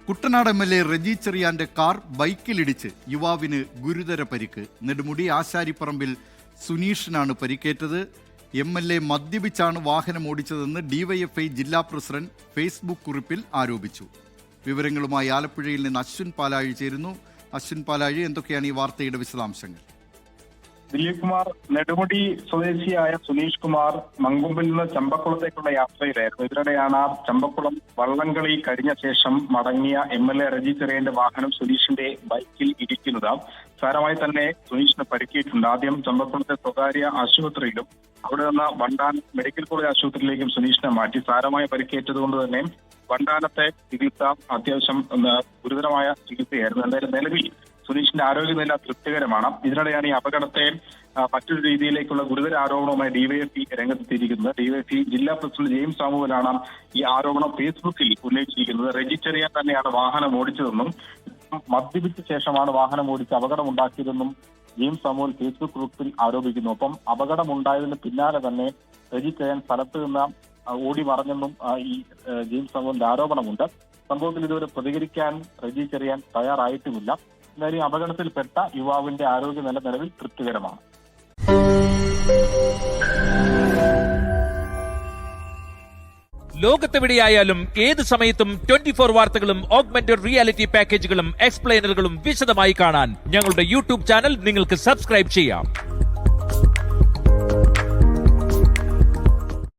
Kuttanad MLA Reji ചെറിയാന്റെ car ബൈക്കിലിടിച്ച് യുവാവിന് ഗുരുതര പരിക്ക്. നെടുമുടി ആശാരിപ്പറമ്പിൽ സുനീഷിനാണ് പരിക്കേറ്റത്. MLA മദ്യപിച്ചാണ് വാഹനം ഓടിച്ചതെന്ന് DYFI ജില്ലാ പ്രസിഡന്റ് ഫേസ്ബുക്ക് കുറിപ്പിൽ ആരോപിച്ചു. വിവരങ്ങളുമായി ആലപ്പുഴയിൽ നിന്ന് അശ്വിൻ പാലാഴി ചേരുന്നു. അശ്വിൻ പാലാഴി, എന്തൊക്കെയാണ് ഈ വാർത്തയുടെ വിശദാംശങ്ങൾ? ദിലീപ് കുമാർ, നെടുമുടി സ്വദേശിയായ സുനീഷ് കുമാർ മങ്കൊമ്പിൽ നിന്ന് ചമ്പക്കുളത്തേക്കുള്ള യാത്രയിലായിരുന്നു. ഇതിനിടെയാണ് ചമ്പക്കുളം വള്ളംകളി കഴിഞ്ഞ ശേഷം മടങ്ങിയ MLA റെജി ചെറിയാന്റെ വാഹനം സുനീഷിന്റെ ബൈക്കിൽ ഇടിക്കുന്നത്. സാരമായി തന്നെ സുനീഷിന് പരിക്കേറ്റിട്ടുണ്ട്. ആദ്യം ചമ്പക്കുളത്തെ സ്വകാര്യ ആശുപത്രിയിലും അവിടെ നിന്ന് വണ്ടാനം മെഡിക്കൽ കോളേജ് ആശുപത്രിയിലേക്കും സുനീഷിനെ മാറ്റി. സാരമായ പരിക്കേറ്റതുകൊണ്ട് തന്നെ വണ്ടാനത്തെ ചികിത്സ അത്യാവശ്യം ഗുരുതരമായ ചികിത്സയായിരുന്നു. എന്തായാലും നിലവിൽ സുനീഷിന്റെ ആരോഗ്യനില തൃപ്തികരമാണ്. ഇതിനിടെയാണ് ഈ അപകടത്തെ മറ്റൊരു രീതിയിലേക്കുള്ള ഗുരുതര ആരോപണവുമായി DYFI രംഗത്തെത്തിയിരിക്കുന്നത്. DYFI ജില്ലാ പ്രസിഡന്റ് ജെയിംസ് സാമുവലാണ് ഈ ആരോപണം ഫേസ്ബുക്കിൽ ഉന്നയിച്ചിരിക്കുന്നത്. റെജി ചെറിയാൻ തന്നെയാണ് വാഹനം ഓടിച്ചതെന്നും മദ്യപിച്ച ശേഷമാണ് വാഹനം ഓടിച്ച് അപകടമുണ്ടാക്കിയതെന്നും ജെയിംസ് സാമുവൽ ഫേസ്ബുക്ക് ഗ്രൂപ്പിൽ ആരോപിക്കുന്നു. ഒപ്പം അപകടമുണ്ടായതിന് പിന്നാലെ തന്നെ റെജി ചെറിയാൻ സ്ഥലത്ത് നിന്ന് ഓടി മറഞ്ഞെന്നും ഈ ജെയിംസ് സാമുവലിന്റെ ആരോപണമുണ്ട്. സംഭവത്തിൽ ഇതുവരെ പ്രതികരിക്കാൻ റെജി ചെറിയാൻ തയ്യാറായിട്ടുമില്ല. എന്തായാലും അപകടത്തിൽപ്പെട്ട യുവാവിന്റെ ആരോഗ്യനില നിലവിൽ തൃപ്തികരമാണ്. ലോകത്തെവിടെയായാലും ഏത് സമയത്തും 24 വാർത്തകളും ഓഗ്മെന്റഡ് റിയാലിറ്റി പാക്കേജുകളും എക്സ്പ്ലെയിനറുകളും വിശദമായി കാണാൻ ഞങ്ങളുടെ YouTube ചാനൽ നിങ്ങൾക്ക് സബ്സ്ക്രൈബ് ചെയ്യാം.